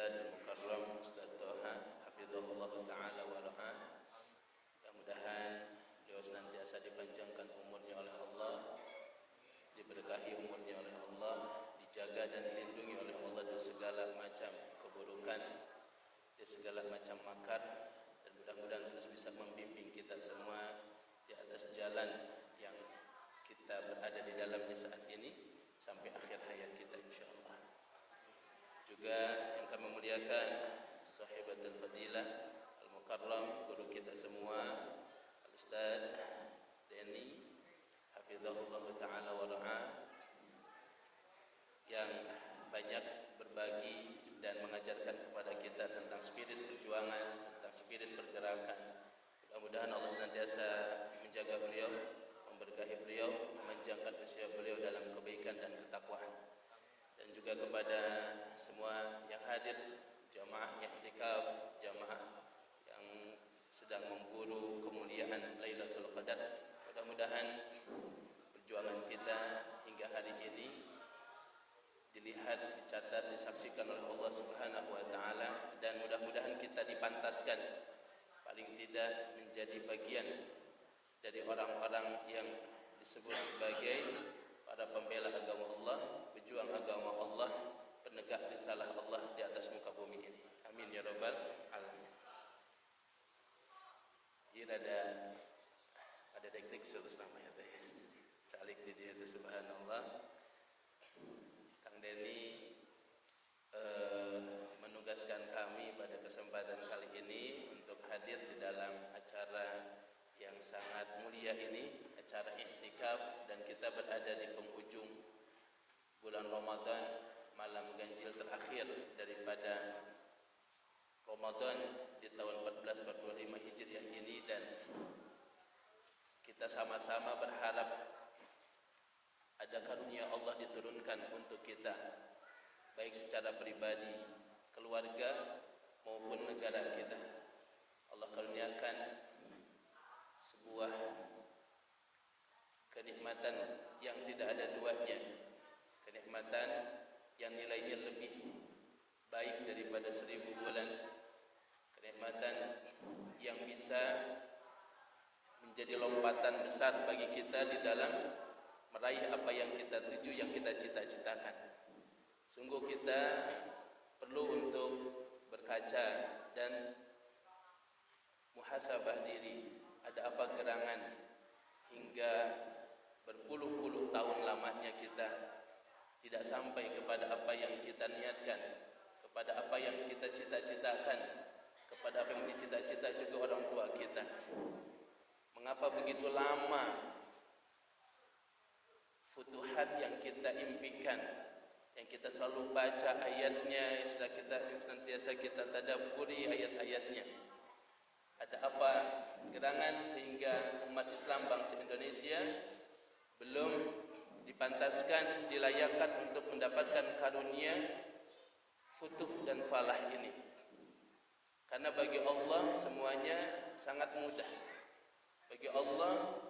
Ustaz Mukarram Ustaz Toha hafizahullah taala wa ra'ah. Mudah-mudahan beliau senantiasa dipanjangkan umurnya oleh Allah, diberkahi umurnya oleh Allah, dijaga dan dilindungi oleh Allah dari segala macam keburukan, dari segala macam makar, dan mudah-mudahan terus bisa membimbing kita semua di atas jalan yang kita berada di dalamnya saat ini sampai akhir hayat kita insyaallah. Juga yang kami muliakan sahibatul fadilah al-mukarram, guru kita semua Al-Ustaz Denny hafizahullah taala wa ra'ah, yang banyak berbagi dan mengajarkan kepada kita tentang spirit perjuangan, tentang spirit pergerakan. Mudah-mudahan Allah senantiasa menjaga beliau, memberkahi beliau, memanjangkan usia beliau dalam kebaikan dan ketakwaan. Dan juga kepada semua yang hadir, jamaah i'tikaf, jamaah yang sedang memburu kemuliaan Lailatul Qadar. Mudah-mudahan perjuangan kita hingga hari ini dilihat, dicatat, disaksikan oleh Allah Subhanahu wa taala, dan mudah-mudahan kita dipantaskan paling tidak menjadi bagian dari orang-orang yang disebut sebagai para pembela agama Allah, pejuang agama Allah, penegak risalah Allah di atas muka bumi ini. Amin ya rabbal alamin. Ini ada dek-dek terus namanya teh. Calik di dia itu subhanallah. Kang Denny menugaskan kami pada kesempatan kali ini untuk hadir di dalam acara yang sangat mulia ini, acara i'tikaf, dan kita berada di penghujung bulan Ramadan, malam ganjil terakhir daripada Ramadan di tahun 1445 Hijriah ini, dan kita sama-sama berharap ada karunia Allah diturunkan untuk kita, baik secara pribadi, keluarga maupun negara kita. Allah karuniakan sebuah kenikmatan yang tidak ada duanya, kenikmatan yang nilainya lebih baik daripada 1000 bulan, kenikmatan yang bisa menjadi lompatan besar bagi kita di dalam meraih apa yang kita tuju, yang kita cita-citakan. Sungguh kita perlu untuk berkaca dan muhasabah diri. Ada apa gerangan hingga berpuluh-puluh tahun lamanya kita tidak sampai kepada apa yang kita niatkan, kepada apa yang kita cita-citakan, kepada apa yang dicita-cita juga orang tua kita. Mengapa begitu lama futuhat yang kita impikan, yang kita selalu baca ayatnya, senantiasa kita tadabburi ayat-ayatnya? Ada apa gerangan sehingga umat Islam bangsa Indonesia belum dipantaskan, dilayakkan untuk mendapatkan karunia futuh dan falah ini? Karena bagi Allah semuanya sangat mudah. Bagi Allah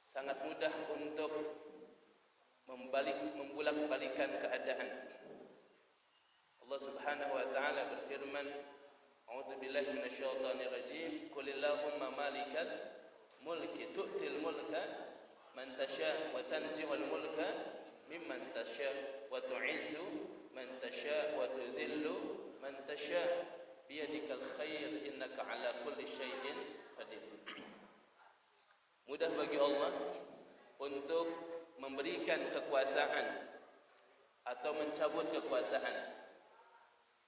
sangat mudah untuk membulak-balikan keadaan. Allah Subhanahu wa taala berfirman, a'udzu billahi minasyaitonir rajim, qulillahumma malikal mulki tu'til mulka man tasha wa tanzi'ul mulka mimman tasha wa tu'izzu man tasha wa tudhillu man tasha biyadikal khair innaka ala kulli syai'in qadir. Mudah bagi Allah untuk memberikan kekuasaan atau mencabut kekuasaan.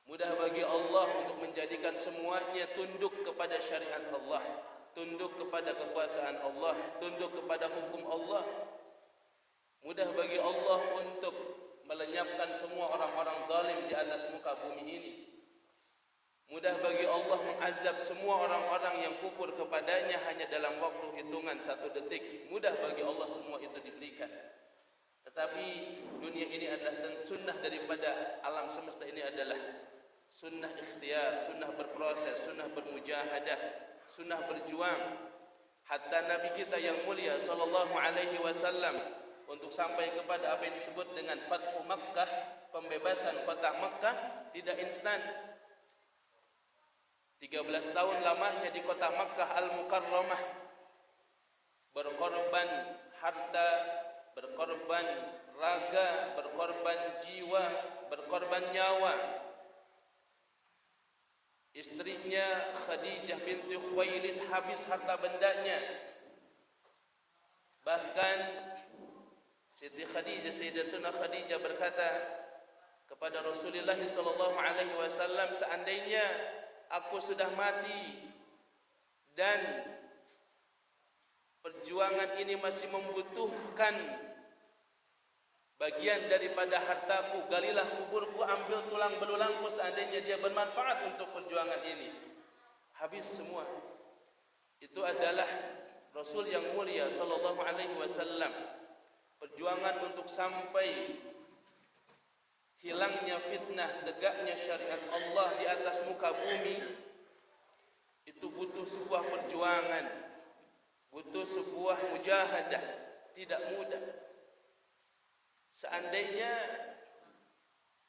Mudah bagi Allah untuk menjadikan semuanya tunduk kepada syariat Allah, tunduk kepada kekuasaan Allah, tunduk kepada hukum Allah. Mudah bagi Allah untuk melenyapkan semua orang-orang zalim di atas muka bumi ini. Mudah bagi Allah mengazab semua orang-orang yang kufur kepadanya hanya dalam waktu hitungan 1 detik. Mudah bagi Allah semua itu diberikan. Tetapi dunia ini adalah sunnah daripada alam semesta ini adalah sunnah ikhtiar, sunnah berproses, sunnah bermujahadah, sunnah berjuang. Hatta Nabi kita yang mulia sallallahu alaihi wasallam untuk sampai kepada apa yang disebut dengan Fathu Makkah, pembebasan kota Mekah tidak instan. 13 tahun lamanya di kota Mekah Al-Mukarramah, berkorban harta, berkorban raga, berkorban jiwa, berkorban nyawa. Istrinya Khadijah binti Khuwailid habis harta bendanya. Bahkan Siti Khadijah, Sayyidatuna Khadijah berkata kepada Rasulullah sallallahu alaihi wasallam, seandainya aku sudah mati dan perjuangan ini masih membutuhkan bagian daripada hartaku, galilah kuburku, ambil tulang belulangku, seandainya dia bermanfaat untuk perjuangan ini. Habis semua. Itu adalah Rasul yang mulia sallallahu alaihi wasallam. Perjuangan untuk sampai hilangnya fitnah, tegaknya syariat Allah di atas muka bumi, itu butuh sebuah perjuangan, butuh sebuah mujahadah, tidak mudah. Seandainya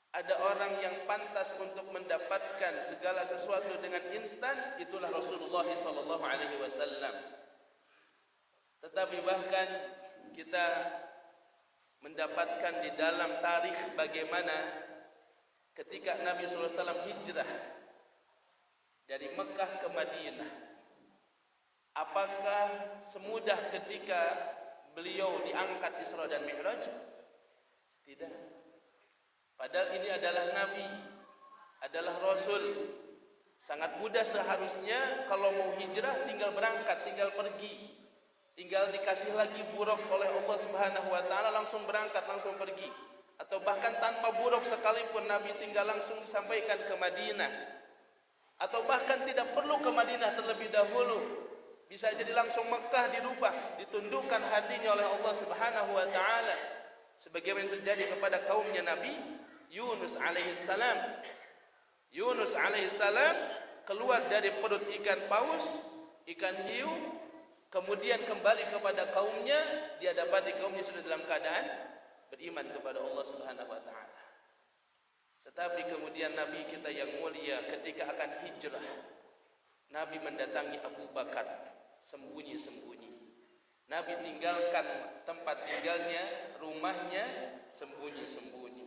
ada orang yang pantas untuk mendapatkan segala sesuatu dengan instan, itulah Rasulullah sallallahu alaihi wasallam. Tetapi bahkan kita mendapatkan di dalam tarikh bagaimana ketika Nabi sallallahu alaihi wasallam hijrah dari Mekah ke Madinah, apakah semudah ketika beliau diangkat Isra dan Mi'raj? Tidak. Padahal ini adalah Nabi, adalah Rasul. Sangat mudah seharusnya kalau mau hijrah tinggal berangkat, tinggal pergi. Tinggal dikasih lagi buruk oleh Allah Subhanahu wa taala, langsung berangkat, langsung pergi. Atau bahkan tanpa buruk sekalipun Nabi tinggal langsung disampaikan ke Madinah. Atau bahkan tidak perlu ke Madinah terlebih dahulu. Bisa jadi langsung Mekah dirubah, ditundukkan hatinya oleh Allah Subhanahu wa taala. Sebagaimana yang terjadi kepada kaumnya Nabi Yunus alaihissalam. Yunus alaihissalam keluar dari perut ikan paus, ikan hiu, kemudian kembali kepada kaumnya. Dia dapati kaumnya sudah dalam keadaan beriman kepada Allah Subhanahu wa taala. Tetapi kemudian Nabi kita yang mulia ketika akan hijrah, Nabi mendatangi Abu Bakar sembunyi-sembunyi. Nabi tinggalkan tempat tinggalnya, rumahnya sembunyi-sembunyi.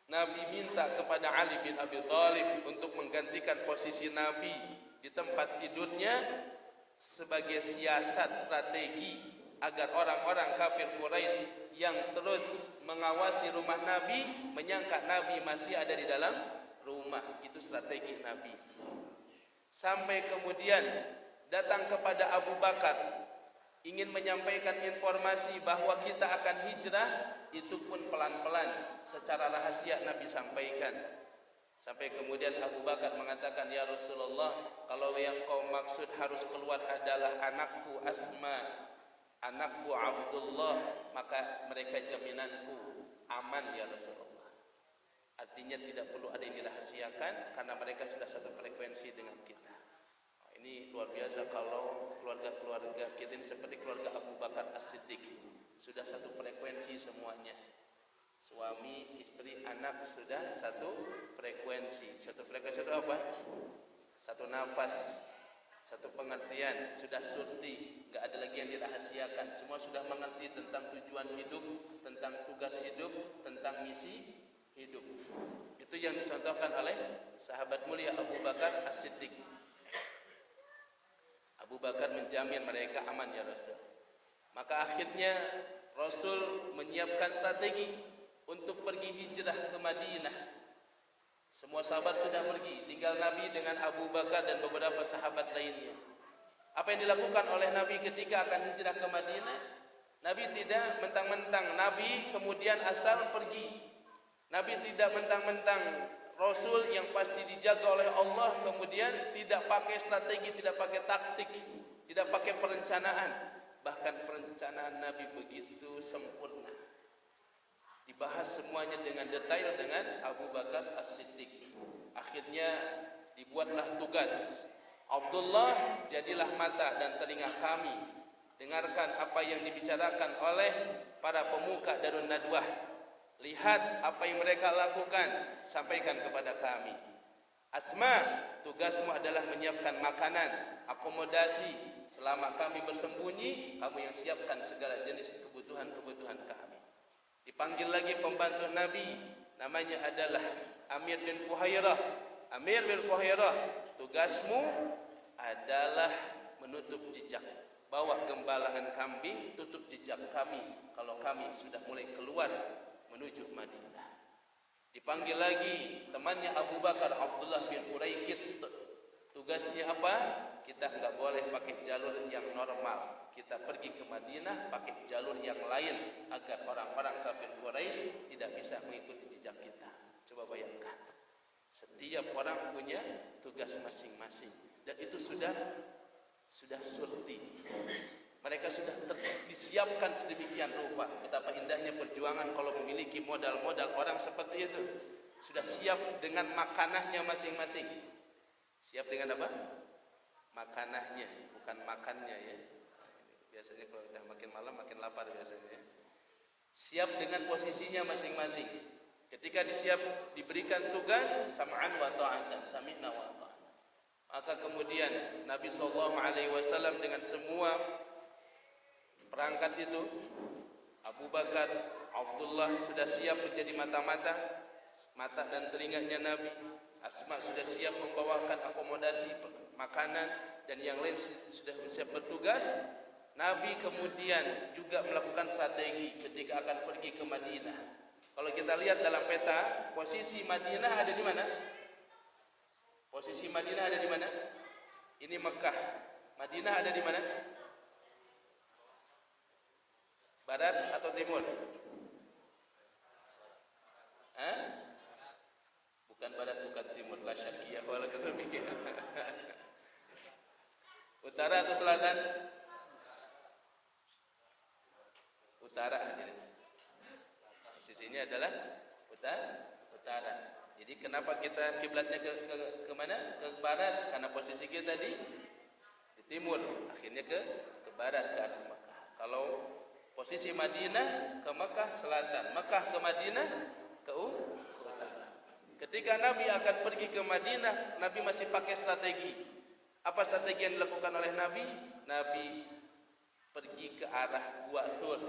Nabi minta kepada Ali bin Abi Thalib untuk menggantikan posisi Nabi di tempat tidurnya sebagai siasat strategi agar orang-orang kafir Quraisy yang terus mengawasi rumah Nabi menyangka Nabi masih ada di dalam rumah. Itu strategi Nabi. Sampai kemudian datang kepada Abu Bakar ingin menyampaikan informasi bahwa kita akan hijrah, itu pun pelan-pelan secara rahasia Nabi sampaikan. Sampai kemudian Abu Bakar mengatakan, ya Rasulullah, kalau yang kau maksud harus keluar adalah anakku Asma, anakku Abdullah, maka mereka jaminanku aman ya Rasulullah. Artinya tidak perlu ada yang dirahasiakan karena mereka sudah satu frekuensi dengan kita. Ini luar biasa kalau keluarga-keluarga kita ini seperti keluarga Abu Bakar As-Siddiq. Sudah satu frekuensi semuanya. Suami, istri, anak sudah satu frekuensi. Satu frekuensi itu apa? Satu nafas, satu pengertian, sudah surti, enggak ada lagi yang dirahasiakan. Semua sudah mengerti tentang tujuan hidup, tentang tugas hidup, tentang misi hidup. Itu yang dicontohkan oleh sahabat mulia Abu Bakar As-Siddiq. Abu Bakar menjamin mereka aman ya Rasul. Maka akhirnya Rasul menyiapkan strategi untuk pergi hijrah ke Madinah. Semua sahabat sudah pergi, tinggal Nabi dengan Abu Bakar dan beberapa sahabat lainnya. Apa yang dilakukan oleh Nabi ketika akan hijrah ke Madinah? Nabi tidak mentang-mentang Nabi kemudian asal pergi. Nabi tidak mentang-mentang Rasul yang pasti dijaga oleh Allah kemudian tidak pakai strategi, tidak pakai taktik, tidak pakai perencanaan. Bahkan perencanaan Nabi begitu sempurna. Dibahas semuanya dengan detail dengan Abu Bakar As-Siddiq. Akhirnya dibuatlah tugas. Abdullah, jadilah mata dan telinga kami. Dengarkan apa yang dibicarakan oleh para pemuka Darun Nadwah. lihat apa yang mereka lakukan, sampaikan kepada kami. Asma, tugasmu adalah menyiapkan makanan, akomodasi. Selama kami bersembunyi, kamu yang siapkan segala jenis kebutuhan-kebutuhan kami. Dipanggil lagi pembantu Nabi, namanya adalah Amir bin Fuhairah. Amir bin Fuhairah, tugasmu adalah menutup jejak. Bawa gembalaan kambing, tutup jejak kami kalau kami sudah mulai keluar menuju Madinah. Dipanggil lagi temannya Abu Bakar, Abdullah bin Uraikid. Tugasnya apa? Kita enggak boleh pakai jalur yang normal. Kita pergi ke Madinah pakai jalur yang lain agar orang-orang kafir Quraisy tidak bisa mengikuti jejak kita. Coba bayangkan. Setiap orang punya tugas masing-masing dan itu sudah surti. Mereka sudah disiapkan sedemikian rupa. Betapa indahnya perjuangan kalau memiliki modal-modal orang seperti itu. Sudah siap dengan makanahnya masing-masing. Siap dengan apa? Makanahnya, bukan makannya ya. Biasanya kalau udah makin malam makin lapar biasanya. Siap dengan posisinya masing-masing. Ketika diberikan tugas, sam'an wa ta'atan, sami'na wa ta'atan. Maka kemudian Nabi SAW dengan semua perangkat itu, Abu Bakar, Abdullah sudah siap menjadi mata dan telinganya Nabi. Asma sudah siap membawakan akomodasi makanan dan yang lain sudah siap bertugas. Nabi kemudian juga melakukan strategi ketika akan pergi ke Madinah. Kalau kita lihat dalam peta, posisi Madinah ada di mana? Posisi Madinah ada di mana? Ini Mekah. Madinah ada di mana? Barat atau timur? Hah? Bukan barat, bukan timur. La syakiyah wala kadhibiyah. Utara atau selatan? Utara. Sisinya adalah utara. Jadi kenapa kita kiblatnya ke mana? Ke barat, karena posisi kita di timur. Akhirnya ke barat, ke arah Mekah. Kalau posisi Madinah ke Mekah selatan, Mekah ke Madinah ke utara. Ketika Nabi akan pergi ke Madinah, Nabi masih pakai strategi. Apa strategi yang dilakukan oleh Nabi? Nabi pergi ke arah Gua Thur,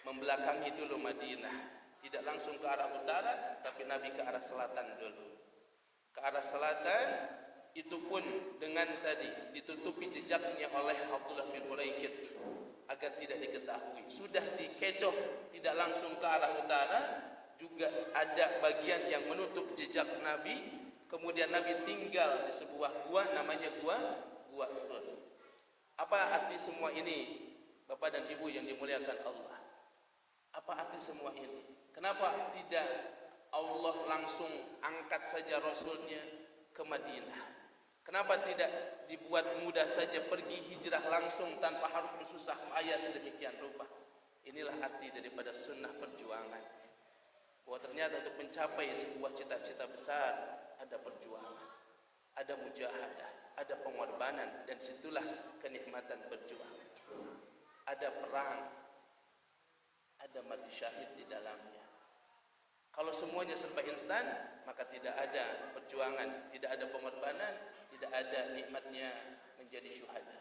membelakangi dulu Madinah. Tidak langsung ke arah utara, tapi Nabi ke arah selatan dulu. Ke arah selatan, itu pun dengan tadi ditutupi jejaknya oleh Abdullah bin Uraikid agar tidak diketahui. Sudah dikecoh, tidak langsung ke arah utara, juga ada bagian yang menutup jejak Nabi. Kemudian Nabi tinggal di sebuah gua, namanya Gua Thur. Apa arti semua ini, Bapak dan Ibu yang dimuliakan Allah? Apa arti semua ini? Kenapa tidak Allah langsung angkat saja Rasulnya ke Madinah? Kenapa tidak dibuat mudah saja pergi hijrah langsung tanpa harus bersusah payah sedemikian rupa? Inilah arti daripada sunnah perjuangan. Bahwa ternyata untuk mencapai sebuah cita-cita besar ada perjuangan, ada mujahadah, ada pengorbanan, dan situlah kenikmatan berjuang. Ada perang, ada mati syahid di dalamnya. Kalau semuanya serba instan, maka tidak ada perjuangan, tidak ada pengorbanan, tidak ada nikmatnya menjadi syuhada.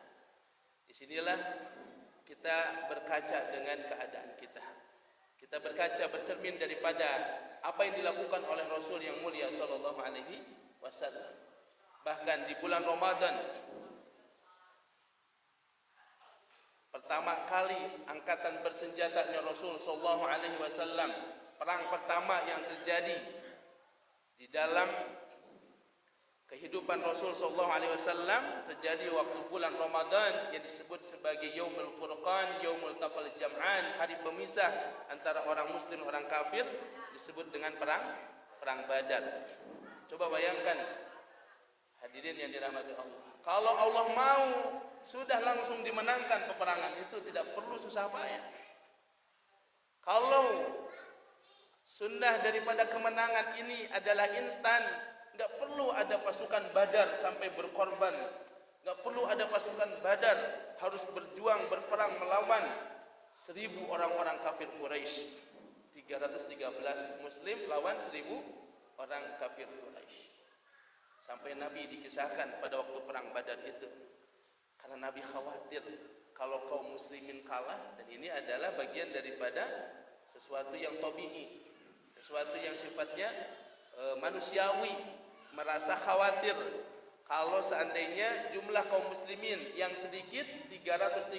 Disinilah kita berkaca dengan keadaan kita. Kita berkaca, bercermin daripada apa yang dilakukan oleh Rasul yang mulia sallallahu alaihi wasallam. Bahkan di bulan Ramadan, pertama kali angkatan bersenjatanya Rasul sallallahu alaihi wasallam, perang pertama yang terjadi di dalam kehidupan Rasul sallallahu alaihi wasallam terjadi waktu bulan Ramadan yang disebut sebagai Yaumul Furqan, Yaumul Taqal Jam'an, hari pemisah antara orang muslim orang kafir, disebut dengan perang Badar. Coba bayangkan hadirin yang dirahmati Allah. Kalau Allah mau, sudah langsung dimenangkan peperangan itu, tidak perlu susah payah. Kalau sunnah daripada kemenangan ini adalah instan, enggak perlu ada pasukan Badar sampai berkorban, enggak perlu ada pasukan Badar harus berjuang berperang melawan 1000 orang-orang kafir Quraisy. 313 muslim lawan 1000 orang kafir Quraisy. Sampai Nabi dikisahkan pada waktu perang Badar itu, karena Nabi khawatir kalau kaum muslimin kalah, dan ini adalah bagian daripada sesuatu yang tabi'i, sesuatu yang sifatnya manusiawi, merasa khawatir kalau seandainya jumlah kaum muslimin yang sedikit 313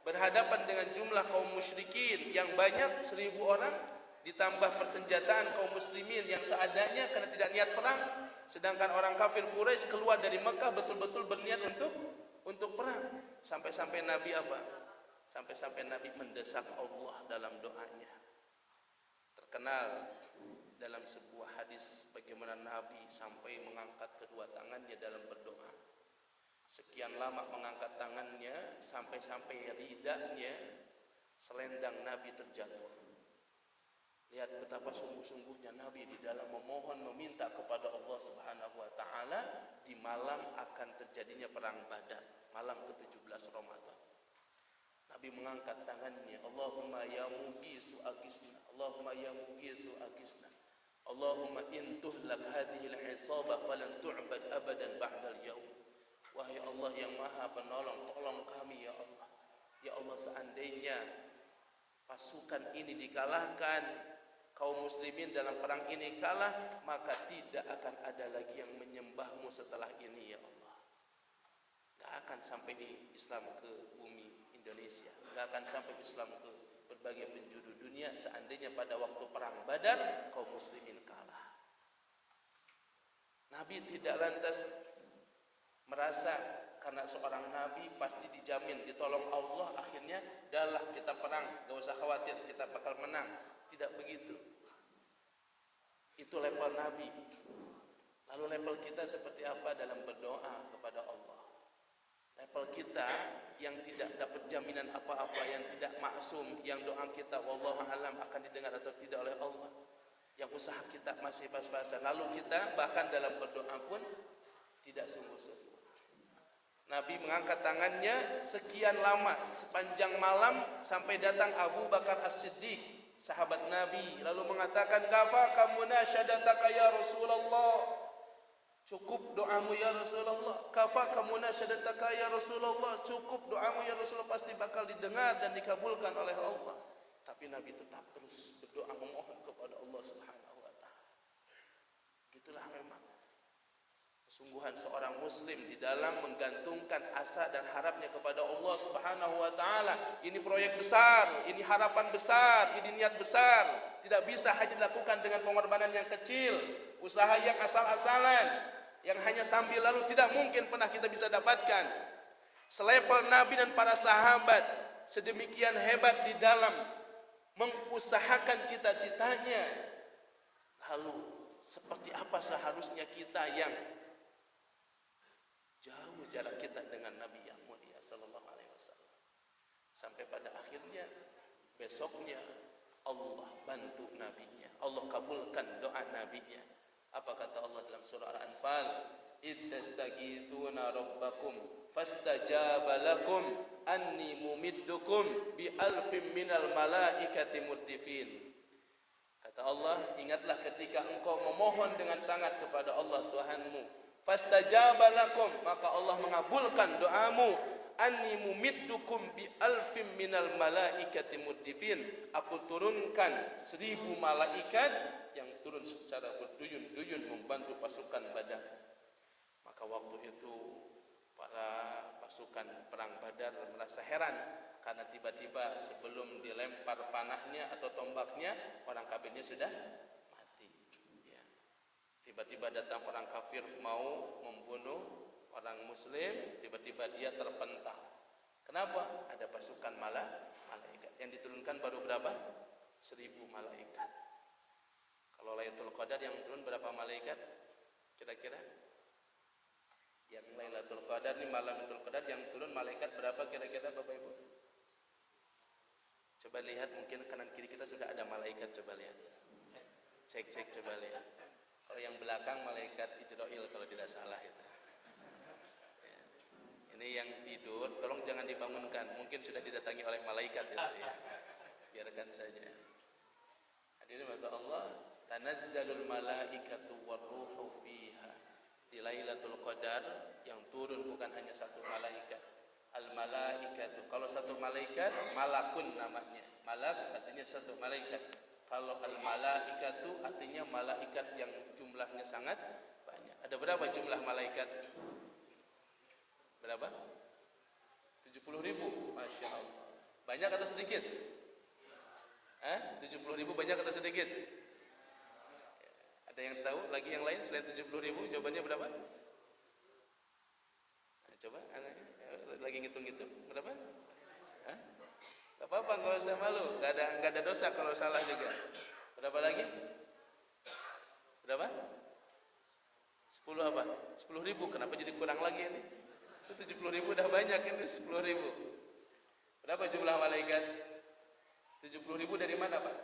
berhadapan dengan jumlah kaum musyrikin yang banyak 1000 orang, ditambah persenjataan kaum muslimin yang seadanya karena tidak niat perang, sedangkan orang kafir Quraisy keluar dari Mekah betul-betul berniat untuk perang. Sampai-sampai Nabi apa? Sampai-sampai Nabi mendesak Allah dalam doanya. Terkenal dalam sebuah hadis bagaimana Nabi sampai mengangkat kedua tangannya dalam berdoa. Sekian lama mengangkat tangannya sampai-sampai ridanya selendang Nabi terjatuh. Lihat betapa sungguh-sungguhnya Nabi di dalam memohon meminta kepada Allah Subhanahu wa taala di malam akan terjadinya perang Badar, malam ke-17 Ramadan. Nabi mengangkat tangannya, Allahumma ya mughitsu aghithna, Allahumma ya mughitsu aghithna, Allahumma in tuhlak hadhihi al-'isabah falan tu'bad abadan ba'dal yaum. Wahai Allah yang Maha Penolong, tolong kami ya Allah. Ya Allah, seandainya pasukan ini dikalahkan, kaum muslimin dalam perang ini kalah, maka tidak akan ada lagi yang menyembahmu setelah ini ya Allah. Tidak akan sampai Islam ke bumi Indonesia, tidak akan sampai Islam ke berbagai penjuru dunia seandainya pada waktu perang Badar kaum muslimin kalah. Nabi tidak lantas merasa karena seorang nabi pasti dijamin ditolong Allah, akhirnya dahlah kita perang, gak usah khawatir kita bakal menang. Tidak begitu. Itu level Nabi. Lalu level kita seperti apa dalam berdoa kepada Allah? Level kita yang tidak dapat jaminan apa-apa, yang tidak maksum, yang doa kita wallahu alam akan didengar atau tidak oleh Allah, yang usaha kita masih pas-pasan, lalu kita bahkan dalam berdoa pun tidak sungguh-sungguh. Nabi mengangkat tangannya sekian lama, sepanjang malam, sampai datang Abu Bakar As-Siddiq, sahabat Nabi, lalu mengatakan, kafaka munasyadataka ya Rasulullah, cukup doamu ya Rasulullah, kafaka munasyadataka ya Rasulullah, cukup doamu ya Rasulullah, pasti bakal didengar dan dikabulkan oleh Allah. Tapi Nabi tetap terus berdoa memohon kepada Allah Subhanahu wa taala. Gitulah memang kesungguhan seorang muslim di dalam menggantungkan asa dan harapnya kepada Allah Subhanahu wa taala. Ini proyek besar, ini harapan besar, ini niat besar. Tidak bisa hanya dilakukan dengan pengorbanan yang kecil, usaha yang asal-asalan, yang hanya sambil lalu tidak mungkin pernah kita bisa dapatkan. Selevel Nabi dan para sahabat sedemikian hebat di dalam mengusahakan cita-citanya. Lalu seperti apa seharusnya kita yang jauh jarak kita dengan Nabi yang mulia sallallahu alaihi wasallam. Sampai pada akhirnya besoknya Allah bantu nabinya, Allah kabulkan doa nabinya. Apa kata Allah dalam surah Al-Anfal? Ittastaghitsuna rabbakum fastajaba lakum anni mumiddukum bi alfin minal malaikati murdifin. Kata Allah, ingatlah ketika engkau memohon dengan sangat kepada Allah Tuhanmu, fastajaba lakum, maka Allah mengabulkan doamu, anni mumiddukum bi alfim minal malaikati murdifin, aku turunkan 1000 malaikat yang turun secara berduyun-duyun membantu pasukan Badar. Maka waktu itu para pasukan perang Badar merasa heran karena tiba-tiba sebelum dilempar panahnya atau tombaknya, orang kafirnya sudah mati. Ya. Tiba-tiba datang orang kafir mau membunuh orang muslim, tiba-tiba dia terpental. Kenapa? Ada pasukan malaikat. Yang diturunkan baru berapa? 1000 malaikat. Kalau Lailatul Qadar yang turun berapa malaikat? Kira-kira? Yang Lailatul Qadar ini malam Lailatul Qadar yang turun malaikat berapa kira-kira Bapak Ibu? Coba lihat, mungkin kanan kiri kita sudah ada malaikat, coba lihat. Cek coba lihat. Kalau yang belakang malaikat Ijrail kalau tidak salah itu. Ya. Ini yang tidur, tolong jangan dibangunkan. Mungkin sudah didatangi oleh malaikat itu ya. Biarkan saja. Ini kata Allah, tanazzalul malaikatu warruhu fiha. Di Lailatul Qadar yang turun bukan hanya satu malaikat. Al malaikatu, kalau satu malaikat malakun namanya. Malak artinya satu malaikat. Kalau al malaikatu artinya malaikat yang jumlahnya sangat banyak. Ada berapa jumlah malaikat? Berapa? 70.000. Masya Allah. Banyak atau sedikit? 70.000 banyak atau sedikit? Ada yang tahu lagi yang lain selain 70.000? Jawabannya berapa? Nah, coba lagi ngitung-ngitung berapa? Gak apa-apa, nggak usah malu, nggak ada dosa kalau salah juga. Berapa lagi? Berapa? 10 apa? 10.000. Kenapa jadi kurang lagi ini? 70.000 udah banyak, ini 10.000. Berapa jumlah malaikat? 70.000 dari mana, Pak?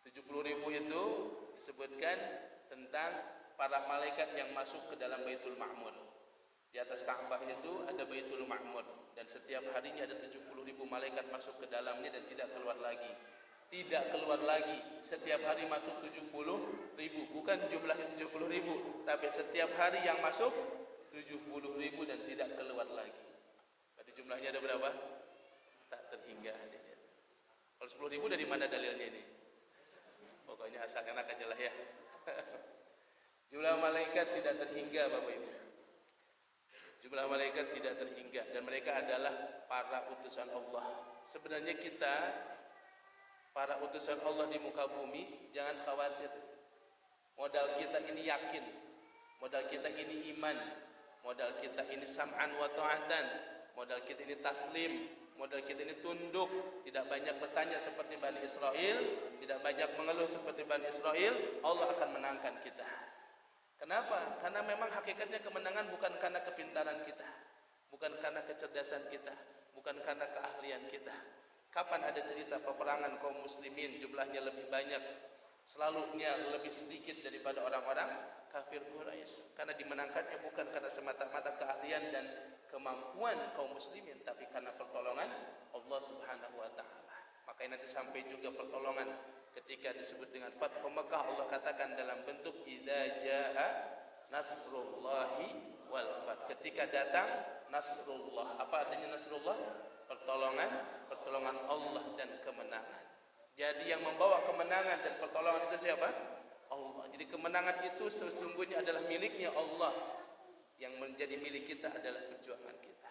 70.000 itu disebutkan tentang para malaikat yang masuk ke dalam Baitul Ma'mur. Di atas Ka'bah itu ada Baitul Ma'mur dan setiap harinya ada 70.000 malaikat masuk ke dalamnya dan tidak keluar lagi. Tidak keluar lagi. Setiap hari masuk 70.000, bukan jumlahnya 70.000, tapi setiap hari yang masuk 70.000 dan tidak keluar lagi. Berarti jumlahnya ada berapa? Tak terhingga. Kalau 10.000 dari mana dalilnya ini? Pokoknya asal enak aja lah ya. Jumlah malaikat tidak terhingga, Bapak Ibu. Jumlah malaikat tidak terhingga dan mereka adalah para utusan Allah. Sebenarnya kita para utusan Allah di muka bumi, jangan khawatir. Modal kita ini yakin, modal kita ini iman, modal kita ini sam'an wa ta'atan, modal kita ini taslim, modal kita ini tunduk, tidak banyak bertanya seperti Bani Israel, tidak banyak mengeluh seperti Bani Israel. Allah akan menangkan kita. Kenapa? Karena memang hakikatnya kemenangan bukan karena kepintaran kita, bukan karena kecerdasan kita, bukan karena keahlian kita. Kapan ada cerita peperangan kaum muslimin jumlahnya lebih banyak, selalunya lebih sedikit daripada orang-orang kafir Quraisy? Karena dimenangkannya bukan karena semata-mata keahlian dan kemampuan kaum muslimin, tapi karena pertolongan Allah Subhanahu wa taala. Makanya nanti sampai juga pertolongan ketika disebut dengan Fathu Mekah, Allah katakan dalam bentuk idza jaa nasrullahi wal fath. Ketika datang nasrullah. Apa artinya nasrullah? Pertolongan Allah dan kemenangan. Jadi yang membawa kemenangan dan pertolongan itu siapa? Allah. Jadi kemenangan itu sesungguhnya adalah miliknya Allah. Yang menjadi milik kita adalah perjuangan kita.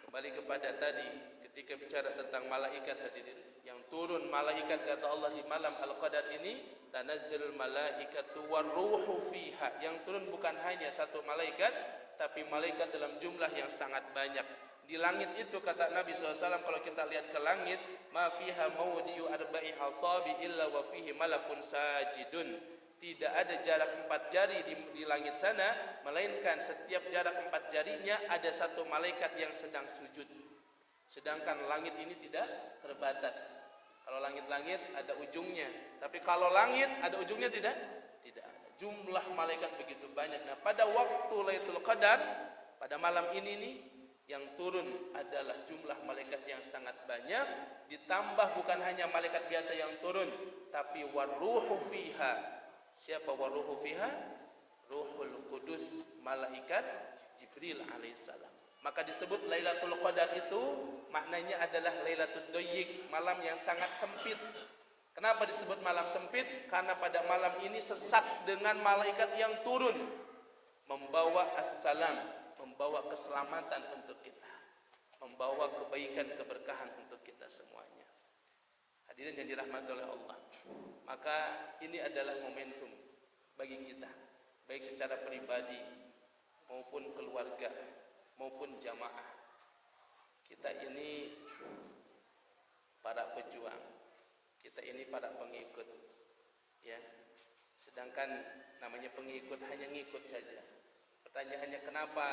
Kembali kepada tadi ketika bicara tentang malaikat hadirin, yang turun malaikat kata Allah di malam Al-Qadar ini, tanazzalul malaikatu warruhu fiha. Yang turun bukan hanya satu malaikat, tapi malaikat dalam jumlah yang sangat banyak. Di langit itu kata Nabi SAW, kalau kita lihat ke langit, ma fiha mawdi'u arba'i hasabi illa wa fihi malakun sajidun. Tidak ada jarak 4 jari di langit sana, melainkan setiap jarak 4 jarinya ada satu malaikat yang sedang sujud. Sedangkan langit ini tidak terbatas. Kalau langit-langit ada ujungnya, tapi kalau langit ada ujungnya tidak? Tidak ada. Jumlah malaikat begitu banyak. Nah, pada waktu Lailatul Qadar, pada malam ini nih, yang turun adalah jumlah malaikat yang sangat banyak, ditambah bukan hanya malaikat biasa yang turun, tapi warruhu fiha. Siapa warruhu fiha? Ruhul Qudus, malaikat Jibril alaihissalam. Maka disebut Lailatul Qadar itu maknanya adalah Lailatul Dayyiq, malam yang sangat sempit. Kenapa disebut malam sempit? Karena pada malam ini sesak dengan malaikat yang turun membawa assalam, membawa keselamatan untuk kita, membawa kebaikan, keberkahan untuk kita semuanya. Hadirin yang dirahmati oleh Allah, maka ini adalah momentum bagi kita, baik secara pribadi maupun keluarga maupun jamaah. Kita ini para pejuang, kita ini para pengikut, ya. Sedangkan namanya pengikut hanya ngikut saja. Pertanyaannya, kenapa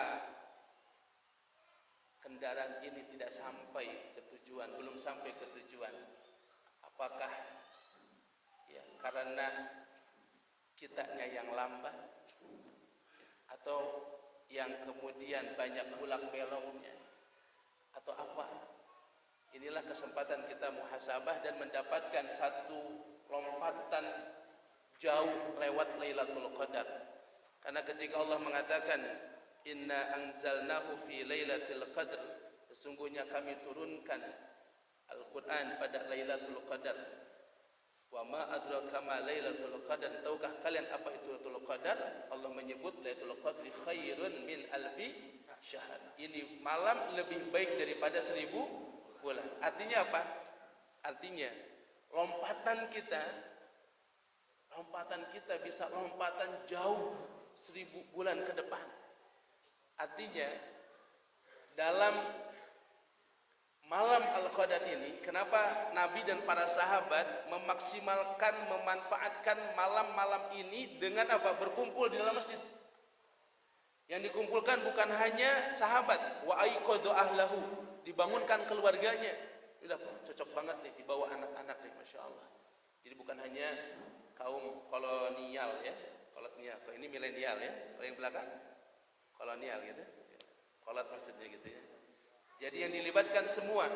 kendaraan ini tidak sampai ke tujuan, belum sampai ke tujuan? Apakah ya karena kitanya yang lambat, atau yang kemudian banyak ulang belongnya, atau apa? Inilah kesempatan kita muhasabah dan mendapatkan satu lompatan jauh lewat Lailatul Qadar. Karena ketika Allah mengatakan inna anzalnahu fi lailatul qadr, sesungguhnya kami turunkan Al-Qur'an pada Lailatul Qadar. Wa ma adraka ma Lailatul Qadar, tahukah kalian apa itu Lailatul Qadar? Allah menyebut Lailatul Qadri khairun min alfi syahr. Ini malam lebih baik daripada 1000 bulan. Artinya apa? Artinya lompatan kita bisa lompatan jauh 1000 bulan ke depan. Artinya dalam malam Al-Qadar ini, kenapa Nabi dan para sahabat memaksimalkan, memanfaatkan malam-malam ini dengan apa? Berkumpul di dalam masjid. Yang dikumpulkan bukan hanya sahabat, wa aiqadha ahlahu, dibangunkan keluarganya. Sudah cocok banget nih dibawa anak-anak nih, Masya Allah. Jadi bukan hanya kaum kolonial ya, kolonial. Kalau ini milenial ya, kalau yang belakang kolonial gitu, kolot maksudnya gitu ya. Jadi yang dilibatkan semua,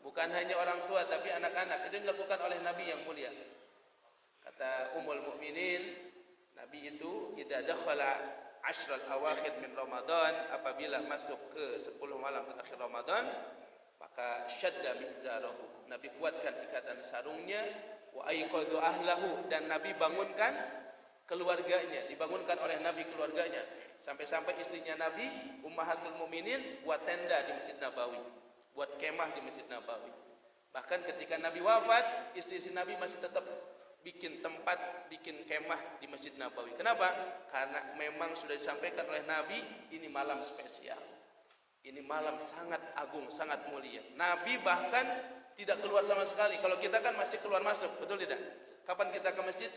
bukan hanya orang tua tapi anak-anak. Itu dilakukan oleh Nabi yang mulia. Kata Ummul Mukminin, Nabi itu idza dakhala ashral awakhir min Ramadan, apabila masuk ke 10 malam terakhir Ramadan, maka syadda mizarahu, Nabi kuatkan ikatan sarungnya, wa aiqadha ahlahu, dan Nabi bangunkan keluarganya, dibangunkan oleh Nabi keluarganya, sampai-sampai istrinya Nabi Ummahatul Mukminin buat tenda di Masjid Nabawi, buat kemah di Masjid Nabawi. Bahkan ketika Nabi wafat, istri-istri Nabi masih tetap bikin tempat, bikin kemah di Masjid Nabawi. Kenapa? Karena memang sudah disampaikan oleh Nabi, ini malam spesial. Ini malam sangat agung, sangat mulia. Nabi bahkan tidak keluar sama sekali. Kalau kita kan masih keluar masuk, betul tidak? Kapan kita ke masjid?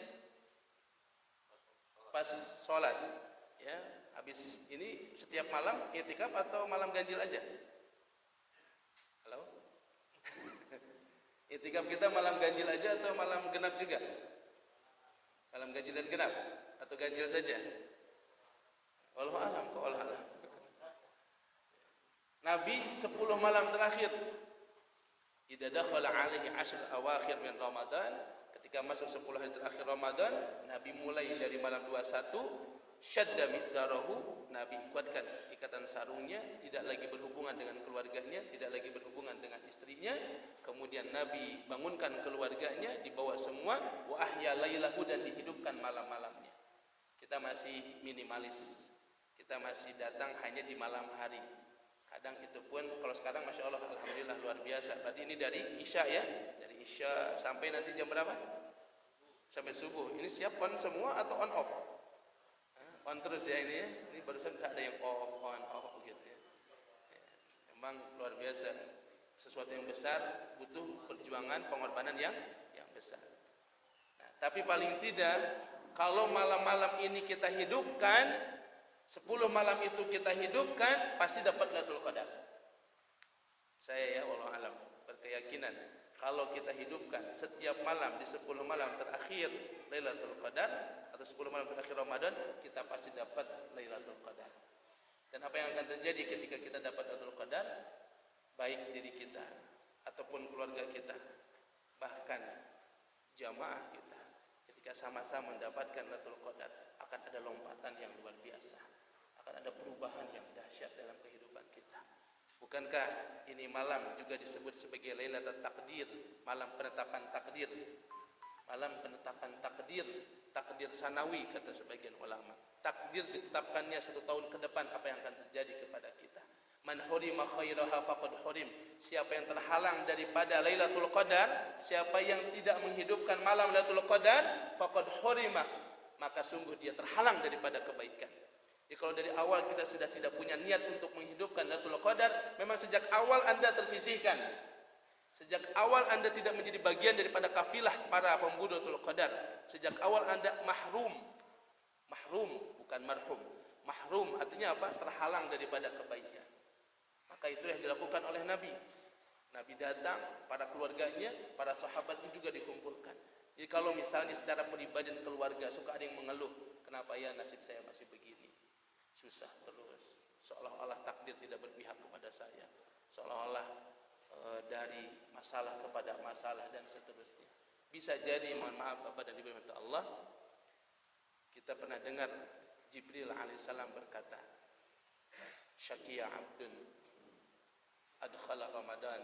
Pas sholat. Ya, habis ini setiap malam i'tikaf atau malam ganjil aja? Halo? I'tikaf kita malam ganjil aja atau malam genap juga? Malam ganjil dan genap atau ganjil saja? Wallahu a'lam, wallahu a'lam. Nabi 10 malam terakhir, idza dakhala alaihi ashr awakhir min Ramadan, ketika masuk 10 hari terakhir Ramadan, Nabi mulai dari malam 21, syadda mizarahu, Nabi kuatkan ikatan sarungnya, tidak lagi berhubungan dengan keluarganya, tidak lagi berhubungan dengan istrinya. Kemudian Nabi bangunkan keluarganya, dibawa semua, wa ahya lailahu, dan dihidupkan malam-malamnya. Kita masih minimalis, kita masih datang hanya di malam hari. Kadang itu pun kalau sekarang Masya Allah, Alhamdulillah luar biasa. Berarti ini dari Isya ya, dari Isya sampai nanti jam berapa? Sampai subuh. Ini siap on semua atau on off? On terus ya ini ya. Ini barusan tak ada yang off, on, off gitu ya. Memang luar biasa. Sesuatu yang besar butuh perjuangan, pengorbanan yang besar. Nah, tapi paling tidak kalau malam-malam ini kita hidupkan, 10 malam itu kita hidupkan, pasti dapat Lailatul Qadar. Saya ya wallahu alam berkeyakinan kalau kita hidupkan setiap malam di 10 malam terakhir Lailatul Qadar atau 10 malam terakhir Ramadan, kita pasti dapat Lailatul Qadar. Dan apa yang akan terjadi ketika kita dapat Lailatul Qadar, baik diri kita ataupun keluarga kita, bahkan jamaah kita, ketika sama-sama mendapatkan Lailatul Qadar, akan ada lompatan yang luar biasa. Akan ada perubahan yang dahsyat dalam kehidupan kita. Bukankah ini malam juga disebut sebagai Lailatul Taqdir, malam penetapan takdir? Malam penetapan takdir, takdir sanawi kata sebagian ulama. Takdir ditetapkannya 1 tahun ke depan apa yang akan terjadi kepada kita. Man hurima khairaha faqad hurim. Siapa yang terhalang daripada Lailatul Qadar, siapa yang tidak menghidupkan malam Lailatul Qadar, faqad hurima, maka sungguh dia terhalang daripada kebaikan. Jadi kalau dari awal kita sudah tidak punya niat untuk menghidupkan Lailatul Qadar, memang sejak awal Anda tersisihkan. Sejak awal Anda tidak menjadi bagian daripada kafilah para pemburu Lailatul Qadar. Sejak awal Anda mahrum. Mahrum bukan marhum. Mahrum artinya apa? Terhalang daripada kebaikan. Maka itu yang dilakukan oleh Nabi. Nabi datang, para keluarganya, para sahabatnya juga dikumpulkan. Jadi kalau misalnya secara pribadi dan keluarga suka ada yang mengeluh, kenapa ya nasib saya masih begini? Susah terus, seolah-olah takdir tidak berpihak kepada saya, seolah-olah dari masalah kepada masalah dan seterusnya. Bisa jadi, mohon maaf Bapak dan Ibu mata Allah, kita pernah dengar Jibril alaihissalam berkata, "Syaqiya 'abdun dakhala Ramadan,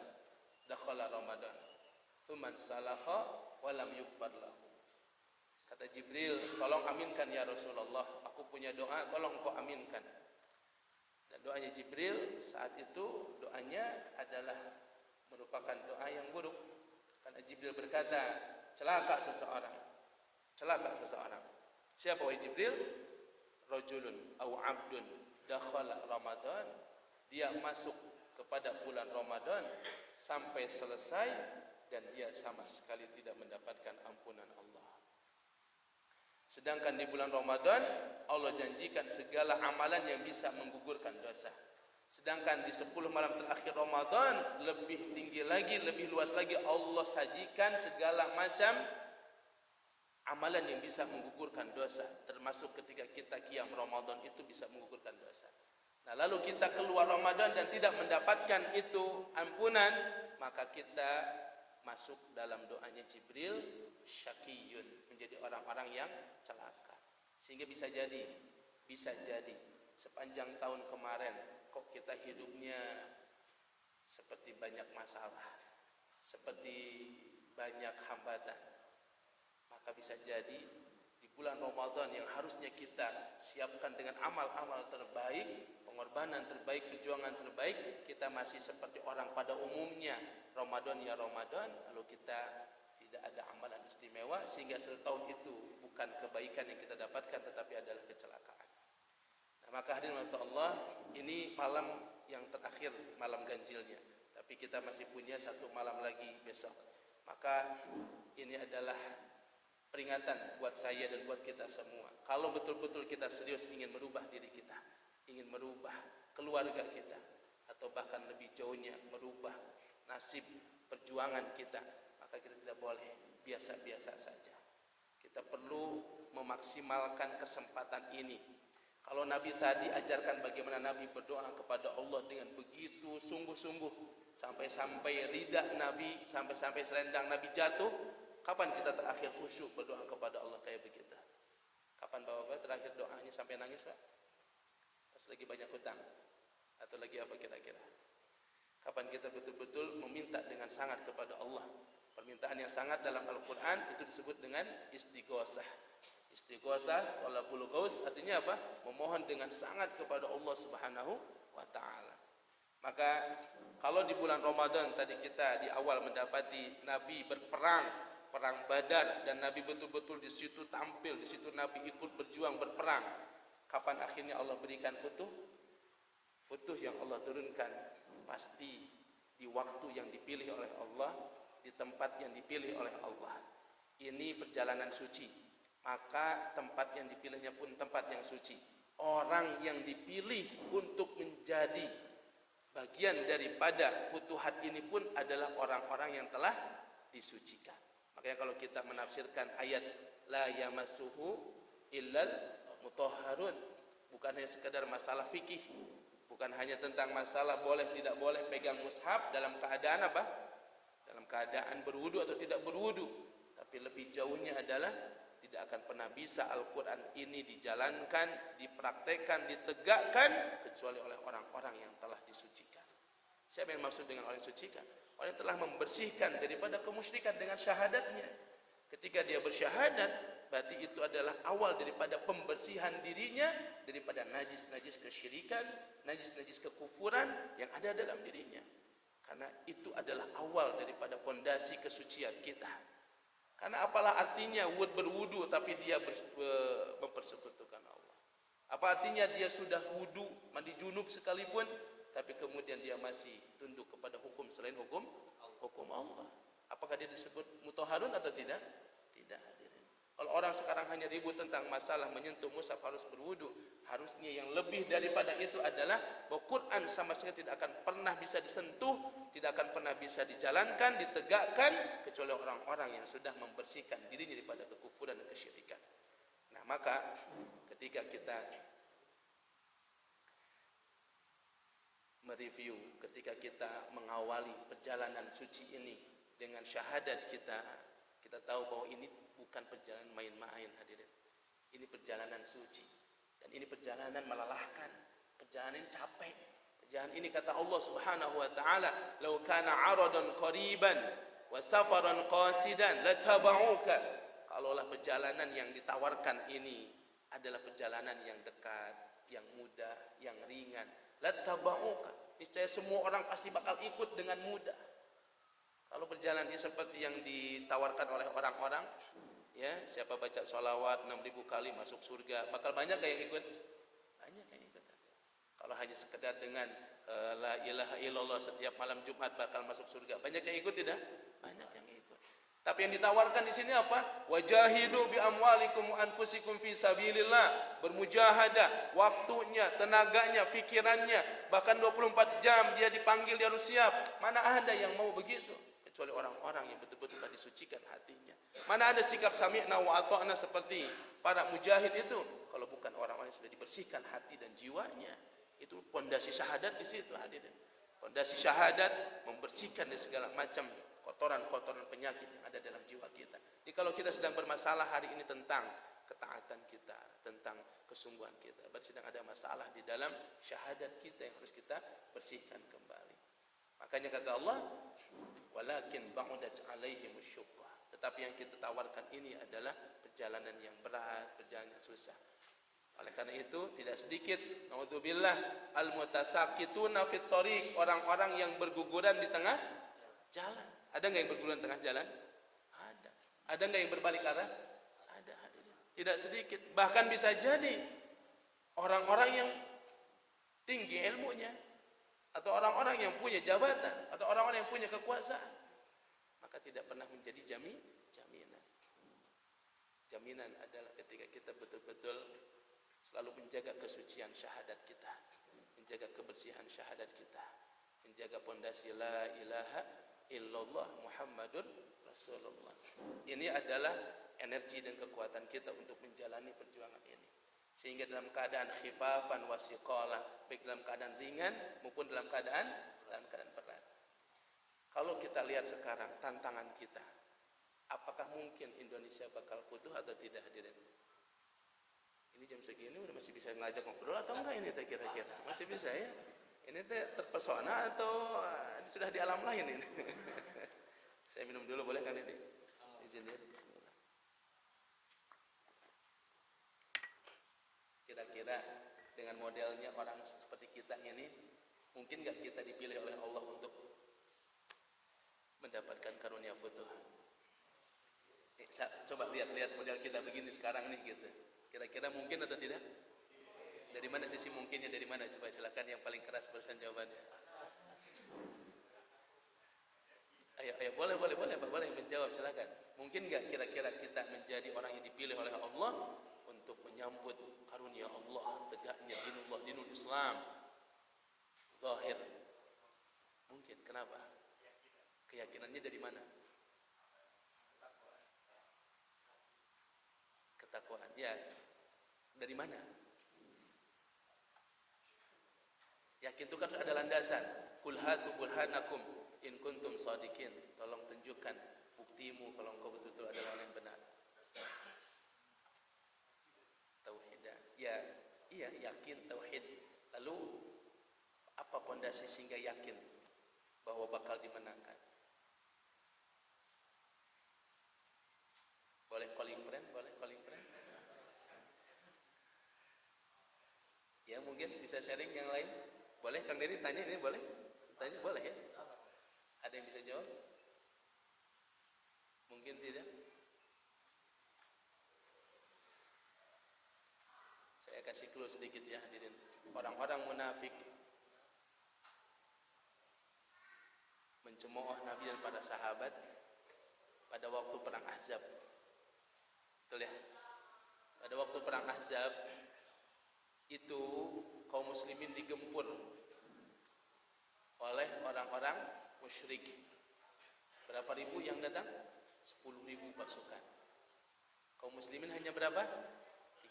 tsumma salakha wa lam yughfar lahu." Kata Jibril, "Tolong aminkan ya Rasulullah, aku punya doa, tolong engkau aminkan." Dan doanya Jibril saat itu, doanya adalah merupakan doa yang buruk. Karena Jibril berkata, celaka seseorang. Celaka seseorang. Siapa wahai Jibril? Rajulun aw 'abdun dakhala Ramadan. Dia masuk kepada bulan Ramadan sampai selesai dan dia sama sekali tidak mendapatkan ampunan Allah. Sedangkan di bulan Ramadan Allah janjikan segala amalan yang bisa menggugurkan dosa. Sedangkan di 10 malam terakhir Ramadan lebih tinggi lagi, lebih luas lagi, Allah sajikan segala macam amalan yang bisa menggugurkan dosa. Termasuk ketika kita qiyam Ramadan itu bisa menggugurkan dosa. Nah, lalu kita keluar Ramadan dan tidak mendapatkan itu ampunan, maka kita masuk dalam doanya Jibril, syaqiyun, menjadi orang-orang yang celaka. Sehingga bisa jadi sepanjang tahun kemarin kok kita hidupnya seperti banyak masalah, seperti banyak hambatan. Maka bisa jadi di bulan Ramadan yang harusnya kita siapkan dengan amal-amal terbaik, pengorbanan terbaik, perjuangan terbaik, kita masih seperti orang pada umumnya, Ramadan ya Ramadan, lalu kita tidak ada amalan istimewa, sehingga setahun itu bukan kebaikan yang kita dapatkan, tetapi adalah kecelakaan. Nah, maka hadirin Allah, ini malam yang terakhir, malam ganjilnya, tapi kita masih punya satu malam lagi besok. Maka ini adalah peringatan buat saya dan buat kita semua. Kalau betul-betul kita serius ingin merubah diri kita, ingin merubah keluarga kita, atau bahkan lebih jauhnya merubah nasib perjuangan kita, maka kita tidak boleh biasa-biasa saja. Kita perlu memaksimalkan kesempatan ini. Kalau Nabi tadi ajarkan bagaimana Nabi berdoa kepada Allah dengan begitu sungguh-sungguh, sampai-sampai lidah Nabi, sampai-sampai selendang Nabi jatuh. Kapan kita terakhir khusyuk berdoa kepada Allah kayak begitu? Kapan Bapak terakhir doanya sampai nangis, Pak? Pas lagi banyak hutang atau lagi apa kira-kira? Kapan kita betul-betul meminta dengan sangat kepada Allah? Permintaan yang sangat dalam Al-Quran itu disebut dengan istighosah. Istighosah wala bulughaus, artinya apa? Memohon dengan sangat kepada Allah Subhanahu wa taala. Maka kalau di bulan Ramadan tadi kita di awal mendapati Nabi berperang, perang Badar, dan Nabi betul-betul di situ tampil, di situ Nabi ikut berjuang berperang. Kapan akhirnya Allah berikan futuh? Futuh yang Allah turunkan pasti di waktu yang dipilih oleh Allah, di tempat yang dipilih oleh Allah. Ini perjalanan suci, maka tempat yang dipilihnya pun tempat yang suci. Orang yang dipilih untuk menjadi bagian daripada futuhat ini pun adalah orang-orang yang telah disucikan. Makanya kalau kita menafsirkan ayat la yamassuhu illal mutahharun, bukan hanya sekedar masalah fikih, bukan hanya tentang masalah boleh tidak boleh pegang mushaf dalam keadaan apa? Dalam keadaan berwudu atau tidak berwudu, tapi lebih jauhnya adalah tidak akan pernah bisa Al-Quran ini dijalankan, dipraktekkan, ditegakkan kecuali oleh orang-orang yang telah disucikan. Siapa yang maksud dengan orang yang disucikan? Orang yang telah membersihkan daripada kemusyrikan dengan syahadatnya. Ketika dia bersyahadat, berarti itu adalah awal daripada pembersihan dirinya daripada najis-najis kesyirikan, najis-najis kekufuran yang ada dalam dirinya. Karena itu adalah awal daripada fondasi kesucian kita. Karena apalah artinya berwudu tapi dia mempersekutukan Allah? Apa artinya dia sudah wudu, mandi junub sekalipun, tapi kemudian dia masih tunduk kepada hukum selain hukum Allah? Apakah dia disebut mutahharun atau tidak? Tidak, hadirin. Kalau orang sekarang hanya ribut tentang masalah menyentuh mushaf harus berwudu, harusnya yang lebih daripada itu adalah bahwa Quran sama sekali tidak akan pernah bisa disentuh, tidak akan pernah bisa dijalankan, ditegakkan kecuali orang-orang yang sudah membersihkan dirinya daripada kekufuran dan kesyirikan. Nah, maka ketika kita mereview ketika kita mengawali perjalanan suci ini dengan syahadat kita, kita tahu bahwa ini bukan perjalanan main-main hadirin. Ini perjalanan suci dan ini perjalanan melelahkan, perjalanan ini capek. Perjalanan ini kata Allah Subhanahu wa taala, "Lau kana 'aradan qariban wa safaran qasidan lataba'uka." Kalaulah perjalanan yang ditawarkan ini adalah perjalanan yang dekat, yang mudah, yang ringan, lataba'uka, niscaya semua orang pasti bakal ikut dengan mudah. Kalau perjalanan ini seperti yang ditawarkan oleh orang-orang, ya, siapa baca sholawat 6.000 kali masuk surga, bakal banyak gak yang ikut? Banyak yang ikut. Kalau hanya sekedar dengan la ilaha illallah setiap malam Jumat bakal masuk surga, banyak yang ikut tidak? Banyak yang ikut. Tapi yang ditawarkan di sini apa? Wajahidu bi amwalikum wa anfusikum fi sabilillah. Bermujahadah, waktunya, tenaganya, fikirannya, bahkan 24 jam dia dipanggil, dia harus siap. Mana ada yang mau begitu? Kecuali orang-orang yang betul-betul telah disucikan hatinya. Mana ada sikap sami'na wa ata'na seperti para mujahid itu? Kalau bukan orang-orang yang sudah dibersihkan hati dan jiwanya. Itu pondasi syahadat di situ hadirin. Pondasi syahadat membersihkan dari segala macam kotoran-kotoran penyakit yang ada dalam jiwa kita. Jadi kalau kita sedang bermasalah hari ini tentang ketaatan kita, tentang kesungguhan kita, berarti sedang ada masalah di dalam syahadat kita yang harus kita bersihkan kembali. Makanya kata Allah, walakin ba'udat alaihimus syuqqah. Tetapi yang kita tawarkan ini adalah perjalanan yang berat, perjalanan yang susah. Oleh karena itu tidak sedikit naudzubillah al-mutasaqituna fit thariq, orang-orang yang berguguran di tengah jalan. Ada enggak yang berguguran di tengah jalan? Ada. Ada enggak yang berbalik arah? Ada. Tidak sedikit. Bahkan bisa jadi orang-orang yang tinggi ilmunya, atau orang-orang yang punya jabatan, atau orang-orang yang punya kekuasaan, maka tidak pernah menjadi jaminan. Jaminan adalah ketika kita betul-betul selalu menjaga kesucian syahadat kita, menjaga kebersihan syahadat kita, menjaga pondasi la ilaha illallah Muhammadur Rasulullah. Ini adalah energi dan kekuatan kita untuk menjalani perjuangan ini. Sehingga dalam keadaan khifafan wasiqalah, baik dalam keadaan ringan maupun dalam keadaan berat. Kalau kita lihat sekarang tantangan kita, apakah mungkin Indonesia bakal utuh atau tidak hadirin? Ini jam segini udah masih bisa ngajak ngobrol atau enggak ini kira-kira? Masih bisa ya? Ini terpesona atau sudah di alam lain ini? Saya minum dulu boleh kan ini? Izin ya. Bismillah. Kira-kira dengan modelnya orang seperti kita ini, mungkin enggak kita dipilih oleh Allah untuk mendapatkan karunia futuh? Coba lihat model kita begini sekarang nih gitu. Kira-kira mungkin atau tidak? Dari mana sisi mungkinnya, dari mana? Coba silakan yang paling keras barisan jawabannya. Ayo boleh menjawab silakan. Mungkin enggak kira-kira kita menjadi orang yang dipilih oleh Allah untuk menyambut karunia Allah, tegaknya dinul Islam zahir? Mungkin. Kenapa? Keyakinannya dari mana? Ketakwaan. Ya. Dari mana? Yakin itu kan ada landasan. Qul hatu burhanakum in kuntum shadiqin. Tolong tunjukkan buktimu kalau engkau betul-betul adalah orang yang benar. Tauhid. Ya, iya yakin tauhid. Lalu apa pondasi sehingga yakin bahwa bakal dimenangkan? Boleh calling friend? Ya mungkin bisa sharing yang lain. Boleh Kang Dedi tanya ini boleh? Tanya boleh ya? Ada yang bisa jawab? Mungkin tidak. Saya kasih clue sedikit ya hadirin. Orang-orang munafik mencemooh Nabi dan para sahabat pada waktu perang Ahzab. Betul ya? Pada waktu perang Ahzab itu kaum muslimin digempur oleh orang-orang musyrik. Berapa ribu yang datang? 10.000 pasukan. Kaum muslimin hanya berapa?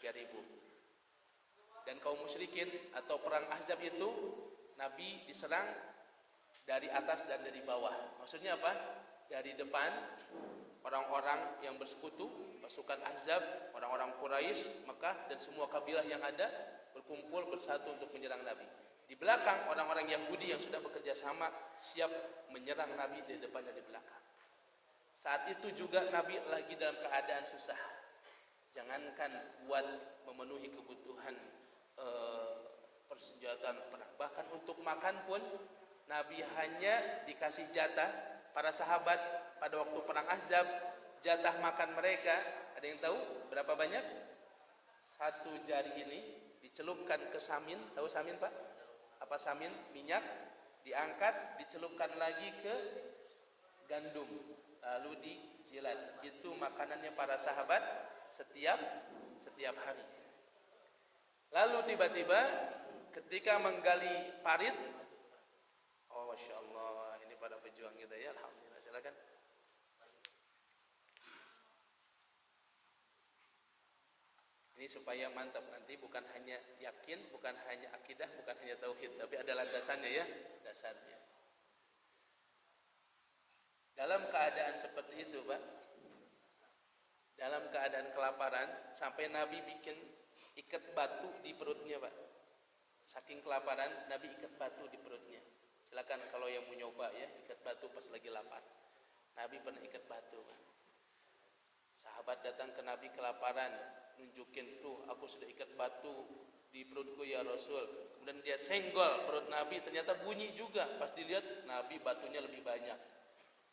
3.000. Dan kaum musyrikin atau perang Ahzab itu Nabi diserang dari atas dan dari bawah. Maksudnya apa? Dari depan orang-orang yang bersekutu, pasukan Ahzab, orang-orang Quraisy, Mekah dan semua kabilah yang ada berkumpul bersatu untuk menyerang Nabi. Di belakang orang-orang Yahudi yang sudah bekerja sama siap menyerang Nabi dari depan dan di belakang. Saat itu juga Nabi lagi dalam keadaan susah. Jangankan buat memenuhi kebutuhan persenjataan perang, bahkan untuk makan pun Nabi hanya dikasih jatah. Para sahabat pada waktu perang Ahzab, jatah makan mereka, ada yang tahu berapa banyak? Satu jari ini dicelupkan ke samin. Tahu samin, Pak? Apa samin? Minyak diangkat, dicelupkan lagi ke gandum, lalu dijilat. Itu makanannya para sahabat setiap hari. Lalu tiba-tiba ketika menggali parit, oh Masya Allah, ini pada pejuang kita ya, alhamdulillah. Silakan. Ini supaya mantap nanti, bukan hanya yakin, bukan hanya akidah, bukan hanya tauhid, tapi ada landasannya ya, dasarnya. Dalam keadaan seperti itu, Pak, dalam keadaan kelaparan, sampai Nabi bikin ikat batu di perutnya, Pak. Saking kelaparan, Nabi ikat batu di perutnya. Silakan kalau yang mau nyoba ya, ikat batu pas lagi lapar. Nabi pernah ikat batu, Pak. Sahabat datang ke Nabi kelaparan, nunjukin, tuh aku sudah ikat batu di perutku ya Rasul. Kemudian dia senggol perut Nabi, ternyata bunyi juga. Pas dilihat, Nabi batunya lebih banyak.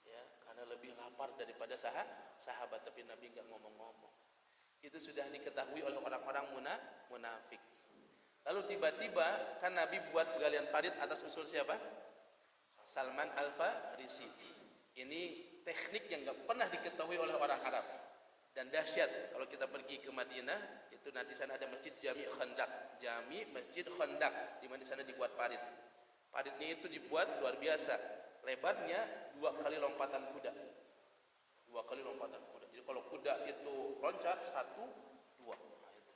Ya, karena lebih lapar daripada sahabat, tapi Nabi enggak ngomong-ngomong. Itu sudah diketahui oleh orang-orang munafik. Lalu tiba-tiba kan Nabi buat galian parit atas usul siapa? Salman Al-Farisi. Ini teknik yang enggak pernah diketahui oleh orang Arab. Dan dahsyat, kalau kita pergi ke Madinah, itu nanti sana ada masjid Jami Khandaq, Jami Masjid Khandaq, di mana di sana dibuat parit. Paritnya itu dibuat luar biasa, lebarnya 2 kali lompatan kuda. 2 kali lompatan kuda. Jadi kalau kuda itu loncat 1, 2. Nah, itu.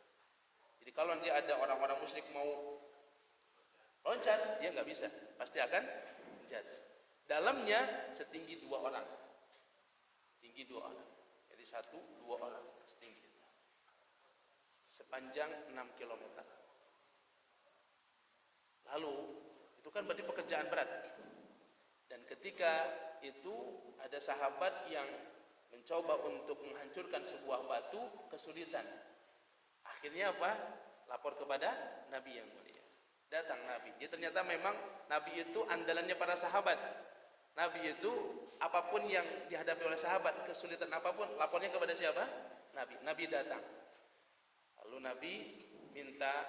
Jadi kalau nanti ada orang-orang musyrik mau loncat, dia nggak bisa, pasti akan jatuh. Dalamnya setinggi 2 orang, tinggi 2 orang. Jadi 1, 2 orang setinggi itu. Sepanjang 6 km. Lalu itu kan berarti pekerjaan berat. Dan ketika itu ada sahabat yang mencoba untuk menghancurkan sebuah batu, kesulitan. Akhirnya apa? Lapor kepada Nabi yang mulia. Datang Nabi. Dia ternyata memang Nabi itu andalannya para sahabat. Nabi itu apapun yang dihadapi oleh sahabat, kesulitan apapun, lapornya kepada siapa? Nabi. Nabi datang. Lalu Nabi minta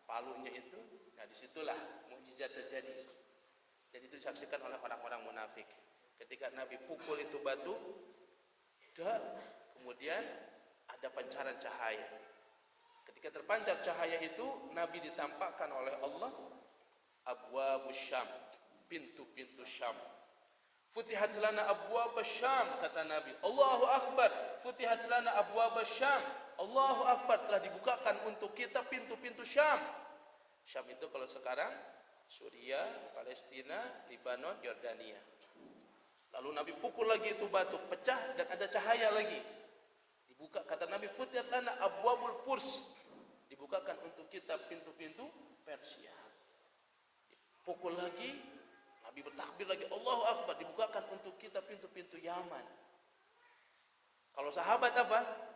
palunya itu. Nah, disitulah mukjizat terjadi. Dan itu disaksikan oleh orang-orang munafik. Ketika Nabi pukul itu batu, kemudian ada pancaran cahaya. Ketika terpancar cahaya itu, Nabi ditampakkan oleh Allah abwabus Syam, pintu-pintu Syam. Futihat lana abwabus Syam, kata Nabi. Allahu Akbar. Futihat lana abwabus Syam. Allahu Akbar, telah dibukakan untuk kita pintu-pintu Syam. Syam itu kalau sekarang Suriah, Palestina, Lebanon, Yordania. Lalu Nabi pukul lagi itu batu, pecah dan ada cahaya lagi. Dibuka, kata Nabi, futihat lana abwabul Furs. Dibukakan untuk kita pintu-pintu Persia. Pukul lagi, Nabi bertakbir lagi, Allahu Akbar, dibukakan untuk kita pintu-pintu Yaman. Kalau sahabat apa?